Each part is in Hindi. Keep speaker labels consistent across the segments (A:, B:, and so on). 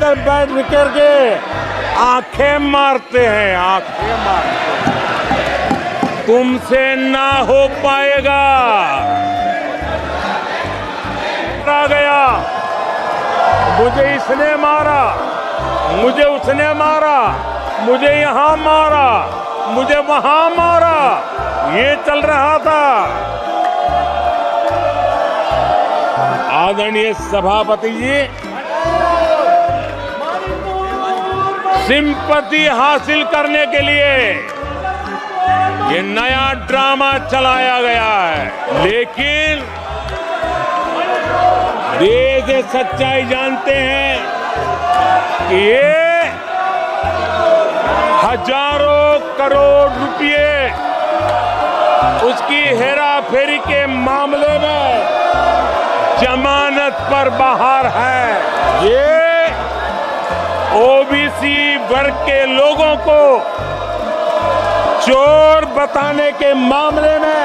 A: अंदर बैठ करके आंखें मारते हैं, आंखें मारते हैं। तुमसे ना हो पाएगा। आ गया, मुझे इसने मारा, मुझे उसने मारा, मुझे यहां मारा, मुझे वहां मारा, ये चल रहा था। आदरणीय सभापति जी, सिंपैथी हासिल करने के लिए ये नया ड्रामा चलाया गया है, लेकिन देश ये सच्चाई जानते हैं कि ये हजारों करोड़ रुपए उसकी हेराफेरी के मामले में जमानत पर बाहर है। ये ओबीसी वर्ग के लोगों को चोर बताने के मामले में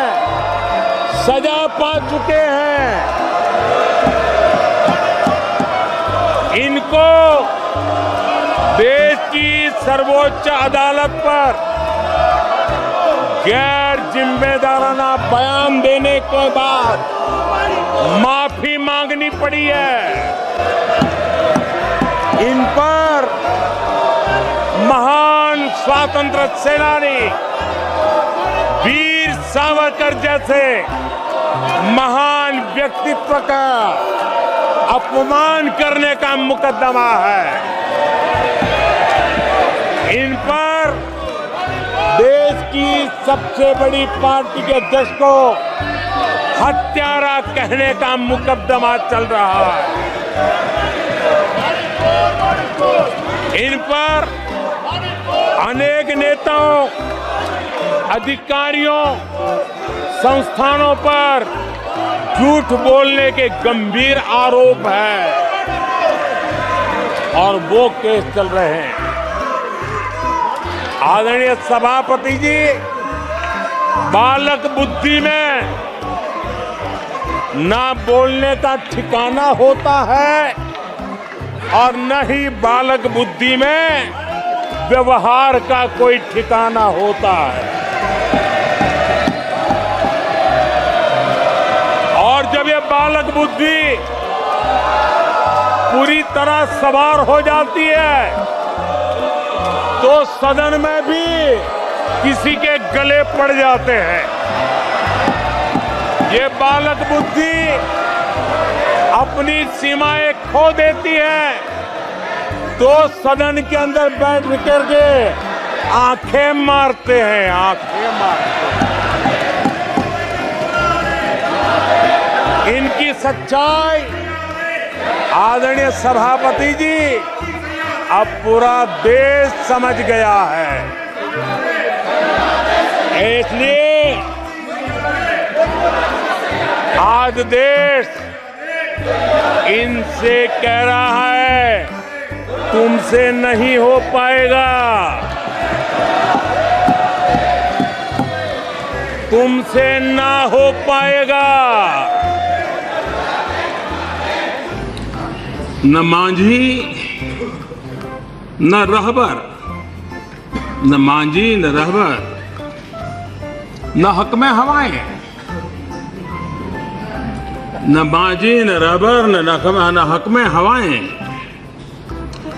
A: सजा पा चुके हैं। इनको देश की सर्वोच्च अदालत पर गैर जिम्मेदाराना बयान देने के बाद माफी मांगनी पड़ी है। इन पर महान स्वातंत्र सेनानी वीर सावरकर जैसे महान व्यक्तित्व का अपमान करने का मुकदमा है। इन पर देश की सबसे बड़ी पार्टी के अध्यक्ष को हत्यारा कहने का मुकदमा चल रहा है। इन पर अनेक नेताओं, अधिकारियों, संस्थानों पर झूठ बोलने के गंभीर आरोप है और वो केस चल रहे हैं। आदरणीय सभापति जी, बालक बुद्धि में ना बोलने का ठिकाना होता है और न ही बालक बुद्धि में व्यवहार का कोई ठिकाना होता है। और जब ये बालक बुद्धि पूरी तरह सवार हो जाती है तो सदन में भी किसी के गले पड़ जाते हैं। ये बालक बुद्धि अपनी सीमाएं खो देती है तो सदन के अंदर बैठ करके आंखें मारते हैं, आंखें मारते हैं। इनकी सच्चाई आदरणीय सभापति जी अब पूरा देश समझ गया है। इसलिए आज देश इनसे कह रहा है तुमसे नहीं हो पाएगा, तुमसे ना हो पाएगा।
B: न मांझी न रहबर, न मांझी न रहबर, न हक में हवाएं, न मांझी न रहबर न हक में हवाएं,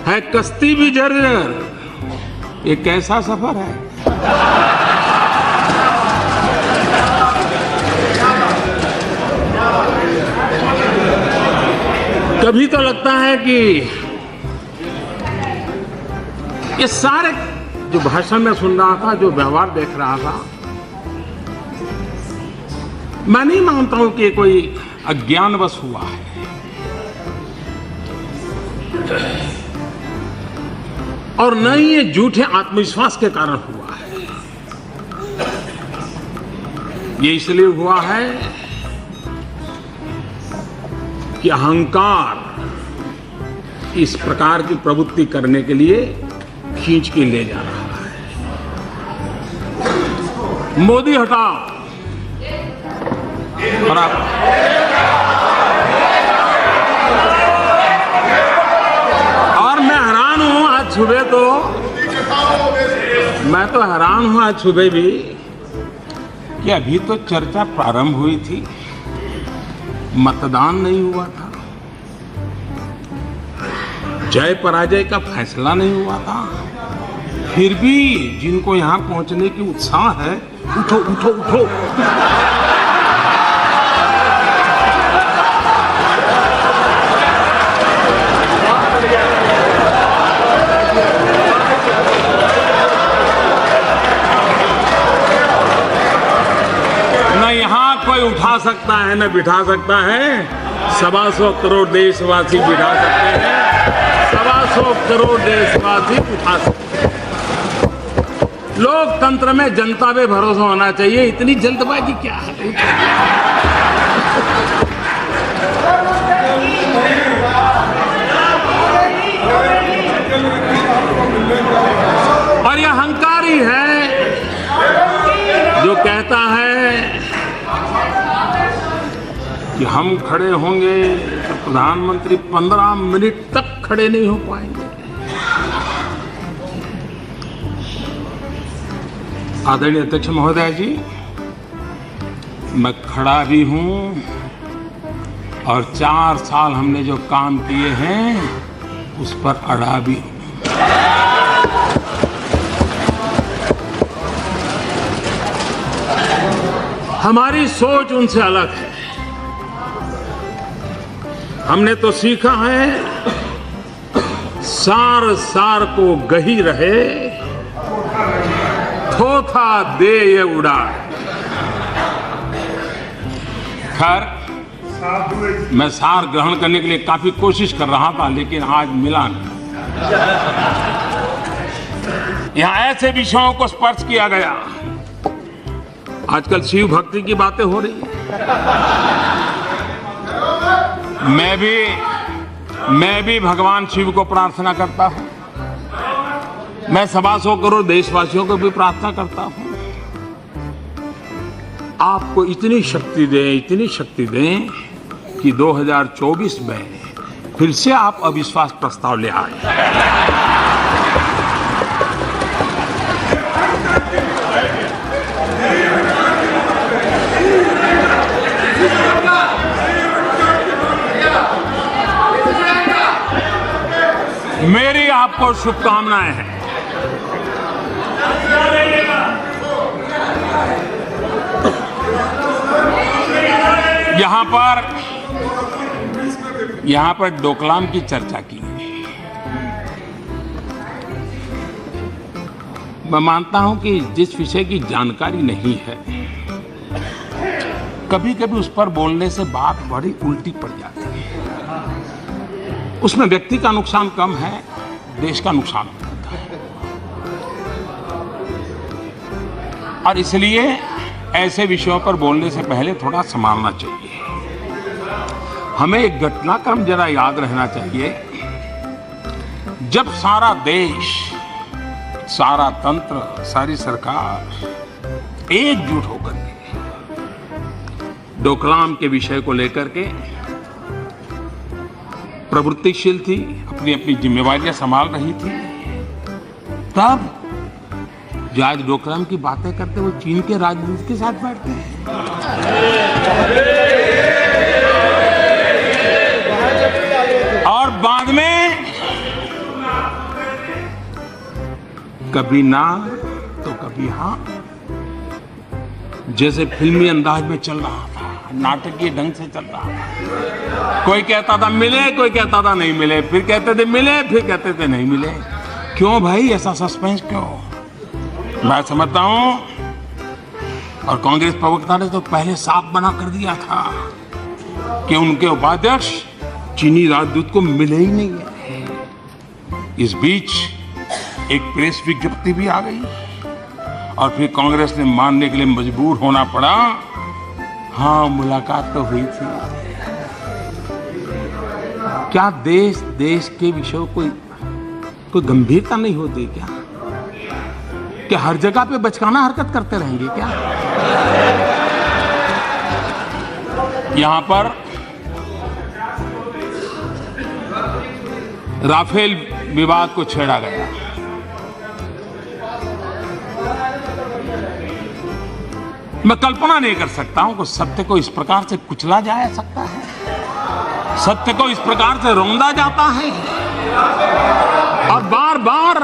B: है कश्ती भी जर्जर। ये कैसा सफर है। कभी तो लगता है कि ये सारे जो भाषण में सुन रहा था, जो व्यवहार देख रहा था, मैं नहीं मानता हूं कि कोई अज्ञानवश हुआ है। और न ही ये झूठे आत्मविश्वास के कारण हुआ है। ये इसलिए हुआ है कि अहंकार इस प्रकार की प्रवृत्ति करने के लिए खींच के ले जा रहा है। मोदी हटाओ और और मैं सुबह तो मैं तो हैरान हूं आज सुबह भी कि अभी तो चर्चा प्रारंभ हुई थी, मतदान नहीं हुआ था, जय पराजय का फैसला नहीं हुआ था, फिर भी जिनको यहां पहुंचने की उत्साह है, उठो उठो उठो। कोई उठा सकता है न बिठा सकता है, 125 करोड़ देशवासी बिठा सकते हैं, 125 करोड़ देशवासी उठा सकते हैं। लोकतंत्र में जनता पे भरोसा होना चाहिए, इतनी जल्दबाजी क्या है? और यह अहंकारी है जो कहता है कि हम खड़े होंगे तो प्रधानमंत्री 15 मिनट तक खड़े नहीं हो पाएंगे। आदरणीय अध्यक्ष महोदय जी, मैं खड़ा भी हूं और 4 साल हमने जो काम किए हैं उस पर अड़ा भी हूं। हमारी सोच उनसे अलग है। हमने तो सीखा है सार सार को गही रहे, थोथा दे ये उड़ाए। खैर, मैं सार ग्रहण करने के लिए काफी कोशिश कर रहा था, लेकिन आज मिला नहीं। यहां ऐसे विषयों को स्पर्श किया गया। आजकल शिव भक्ति की बातें हो रही है। मैं भी भगवान शिव को प्रार्थना करता हूं। मैं 125 करोड़ देशवासियों को भी प्रार्थना करता हूं, आपको इतनी शक्ति दें कि 2024 में फिर से आप अविश्वास प्रस्ताव ले आए। मेरी आपको शुभकामनाएं हैं। यहां पर डोकलाम की चर्चा की। मैं मानता हूं कि जिस विषय की जानकारी नहीं है, कभी कभी उस पर बोलने से बात बड़ी उल्टी पड़ जाती है। उसमें व्यक्ति का नुकसान कम है, देश का नुकसान होता है। और इसलिए ऐसे विषयों पर बोलने से पहले थोड़ा संभालना चाहिए। हमें एक घटनाक्रम जरा याद रहना चाहिए। जब सारा देश, सारा तंत्र, सारी सरकार एकजुट होकर के डोकलाम के विषय को लेकर के प्रवृत्तिशील थी, अपनी अपनी जिम्मेवारियां संभाल रही थी, तब जो आज डोकलाम की बातें करते वो चीन के राजदूत के साथ बैठते हैं। और बाद में कभी ना तो कभी हाँ, जैसे फिल्मी अंदाज में चल रहा था, नाटकीय ढंग से चल रहा था। कोई कहता था मिले, कोई कहता था नहीं मिले, फिर कहते थे मिले, फिर कहते थे नहीं मिले। क्यों भाई ऐसा सस्पेंस क्यों? मैं समझता हूं, और कांग्रेस प्रवक्ता ने तो पहले साफ बना कर दिया था कि उनके उपाध्यक्ष चीनी राजदूत को मिले ही नहीं है। इस बीच एक प्रेस विज्ञप्ति भी आ गई और फिर कांग्रेस ने मानने के लिए मजबूर होना पड़ा, हाँ मुलाकात तो हुई थी। क्या देश के विषयों कोई गंभीरता नहीं होती क्या? कि हर जगह पे बचकाना हरकत करते रहेंगे क्या? यहां पर राफेल विवाद को छेड़ा गया। मैं कल्पना नहीं कर सकता हूं कि सत्य को इस प्रकार से कुचला जा सकता है, सत्य को इस प्रकार से रौंदा जाता है और बार बार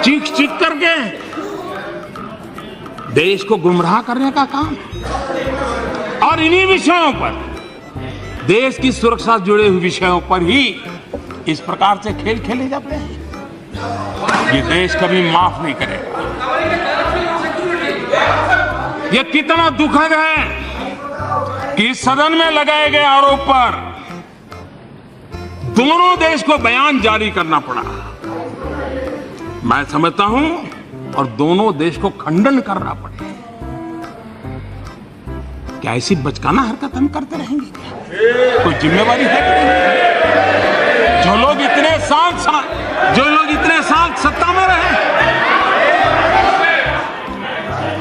B: चीख चीख करके देश को गुमराह करने का काम। और इन्हीं विषयों पर, देश की सुरक्षा से जुड़े हुए विषयों पर ही इस प्रकार से खेल खेले जाते हैं। ये देश कभी माफ नहीं करेगा। ये कितना दुखद है कि इस सदन में लगाए गए आरोप पर दोनों देश को बयान जारी करना पड़ा। मैं समझता हूं और दोनों देश को खंडन करना पड़ा। क्या ऐसी बचकाना हरकत हम करते रहेंगे क्या? कोई जिम्मेवारी है क्या? जो लोग इतने साल सत्ता में रहे,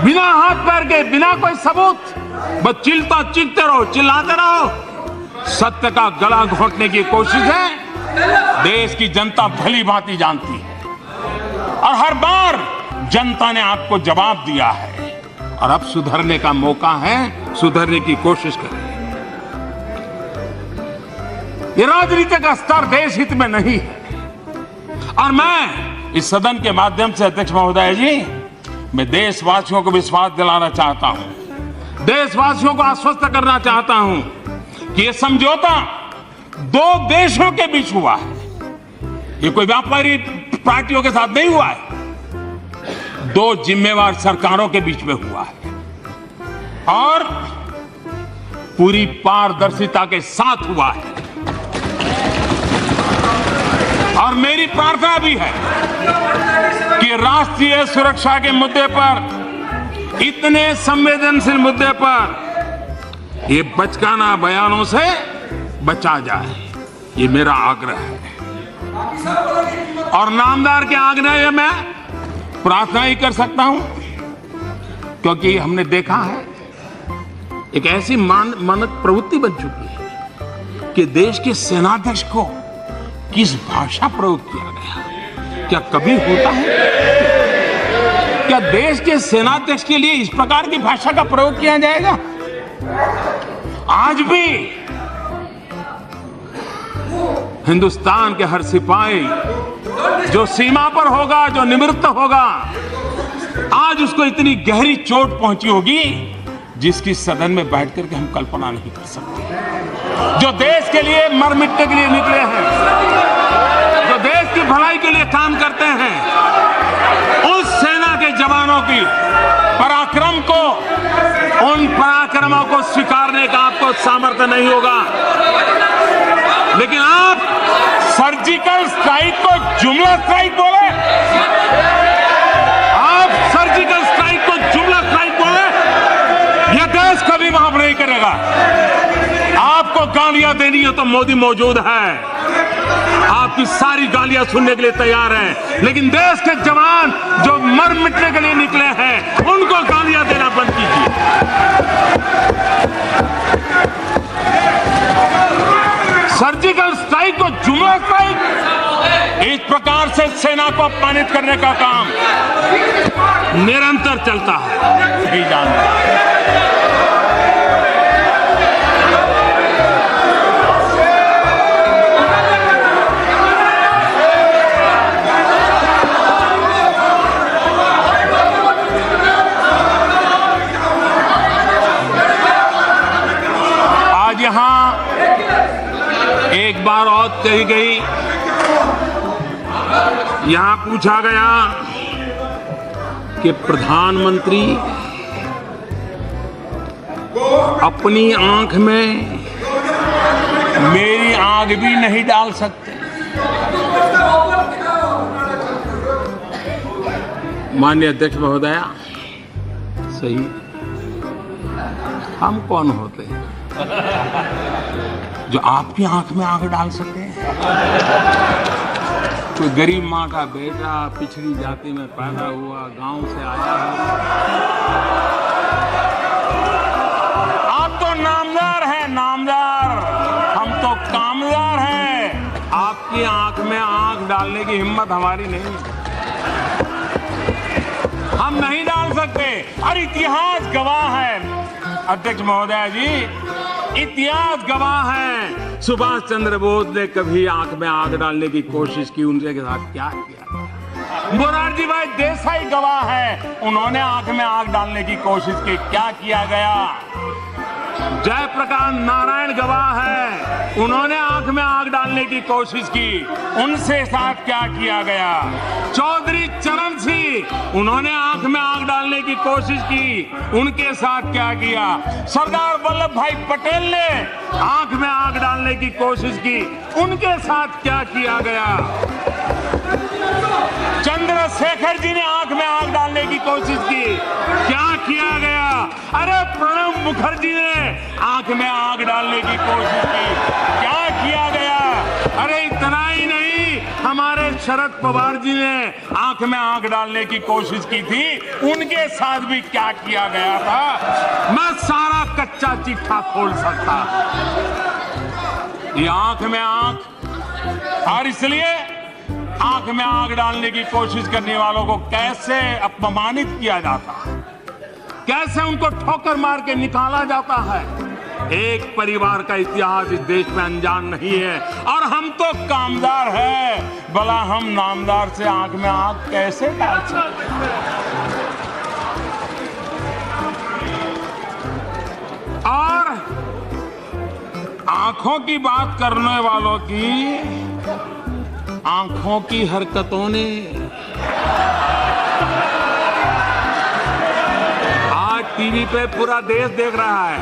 B: बिना हाथ पैर के, बिना कोई सबूत, बस चीखते रहो, चिल्लाते रहो। सत्य का गला घोंटने की कोशिश है। देश की जनता भली भांति जानती है और हर बार जनता ने आपको जवाब दिया है और अब सुधरने का मौका है। सुधरने की कोशिश करें। ये राजनीति का स्तर देश हित में नहीं है। और मैं इस सदन के माध्यम से अध्यक्ष महोदय जी, मैं देशवासियों को विश्वास दिलाना चाहता हूं, देशवासियों को आश्वस्त करना चाहता हूं कि ये समझौता दो देशों के बीच हुआ है। ये कोई व्यापारी पार्टियों के साथ नहीं हुआ है, दो जिम्मेवार सरकारों के बीच में हुआ है और पूरी पारदर्शिता के साथ हुआ है। और मेरी प्रार्थना भी है कि राष्ट्रीय सुरक्षा के मुद्दे पर, इतने संवेदनशील मुद्दे पर ये बचकाना बयानों से बचा जाए। ये मेरा आग्रह है और नामदार के आग्रह में मैं प्रार्थना ही कर सकता हूं, क्योंकि हमने देखा है एक ऐसी मानक प्रवृत्ति बन चुकी है कि देश के सेनाध्यक्ष को किस भाषा प्रयोग किया गया, क्या कभी होता है? क्या देश के सेनाध्यक्ष के लिए इस प्रकार की भाषा का प्रयोग किया जाएगा? आज भी हिंदुस्तान के हर सिपाही जो सीमा पर होगा, जो निवृत्त होगा, आज उसको इतनी गहरी चोट पहुंची होगी जिसकी सदन में बैठ करके हम कल्पना नहीं कर सकते। जो देश के लिए मर मिटने के लिए निकले हैं, जो देश की भलाई के लिए काम करते हैं, उस सेना के जवानों की पराक्रम को, उन पराक्रमों को स्वीकारने का आपको सामर्थ्य नहीं होगा। लेकिन आप सर्जिकल स्ट्राइक को जुमला स्ट्राइक बोले, आप सर्जिकल स्ट्राइक को जुमला स्ट्राइक बोले, यह देश कभी माफ नहीं करेगा। आपको गालियां देनी है तो मोदी मौजूद है, आपकी सारी गालियां सुनने के लिए तैयार है। लेकिन देश के जवान जो मर मिटने के लिए निकले हैं, उनको गालियां देना बंद कीजिए। सर्जिकल स्ट्राइक को जुमला स्ट्राइक, इस प्रकार से सेना को अपमानित करने का काम निरंतर चलता है। यही जानते हैं। आज यहां एक बार और कही गई, यहां पूछा गया कि प्रधानमंत्री अपनी आंख में मेरी आंख भी नहीं डाल सकते। माननीय अध्यक्ष महोदया, सही, हम कौन होते हैं जो आपकी आंख में आंख डाल सके? कोई गरीब माँ का बेटा, पिछड़ी जाति में पैदा हुआ, गांव से आया है। आप तो नामदार हैं, नामदार, हम तो कामदार हैं। आपकी आंख में आंख आंख डालने की हिम्मत हमारी नहीं, हम नहीं डाल सकते। और इतिहास गवाह है अध्यक्ष महोदय जी, इतिहास गवाह है, सुभाष चंद्र बोस ने कभी आंख में आग डालने की कोशिश की, उनके साथ क्या किया। मोरारजी भाई देसाई गवाह है, उन्होंने आंख में आग डालने की कोशिश की, क्या किया गया। जयप्रकाश नारायण गवाह है, उन्होंने आंख में आग डालने की कोशिश की, उनसे साथ क्या किया गया। चौधरी चरण सिंह, उन्होंने आंख में आग डालने की कोशिश की, उनके साथ क्या किया। सरदार वल्लभ भाई पटेल ने आंख में आग डालने की कोशिश की, उनके साथ क्या किया गया। चंद्रशेखर जी ने आंख में आग डालने की कोशिश की, क्या किया गया। अरे प्रणब मुखर्जी ने आंख में आग डालने की कोशिश की, क्या किया गया। अरे इतना ही नहीं, हमारे शरद पवार जी ने आंख में आग डालने की कोशिश की थी, उनके साथ भी क्या किया गया था। मैं सारा कच्चा चिट्ठा खोल सकता, ये आंख में आंख। और इसलिए आंख में आग डालने की कोशिश करने वालों को कैसे अपमानित किया जाता है, कैसे उनको ठोकर मार के निकाला जाता है। एक परिवार का इतिहास इस देश में अनजान नहीं है, और हम तो कामदार है, भला हम नामदार से आंख में आग कैसे डाल सकते हैं। और आंखों की बात करने वालों की आंखों की हरकतों ने आज टीवी पे पूरा देश देख रहा है,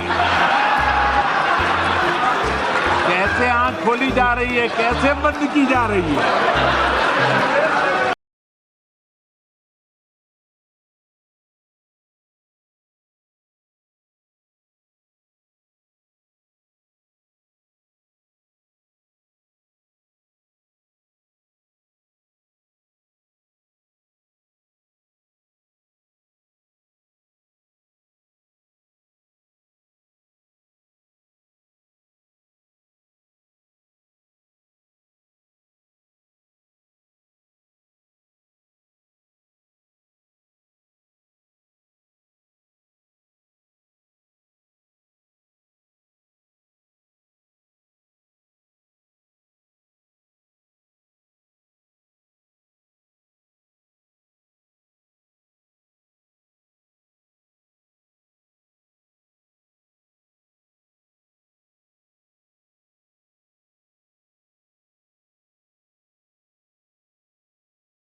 B: कैसे आंख खोली जा रही है, कैसे बंद की जा रही है।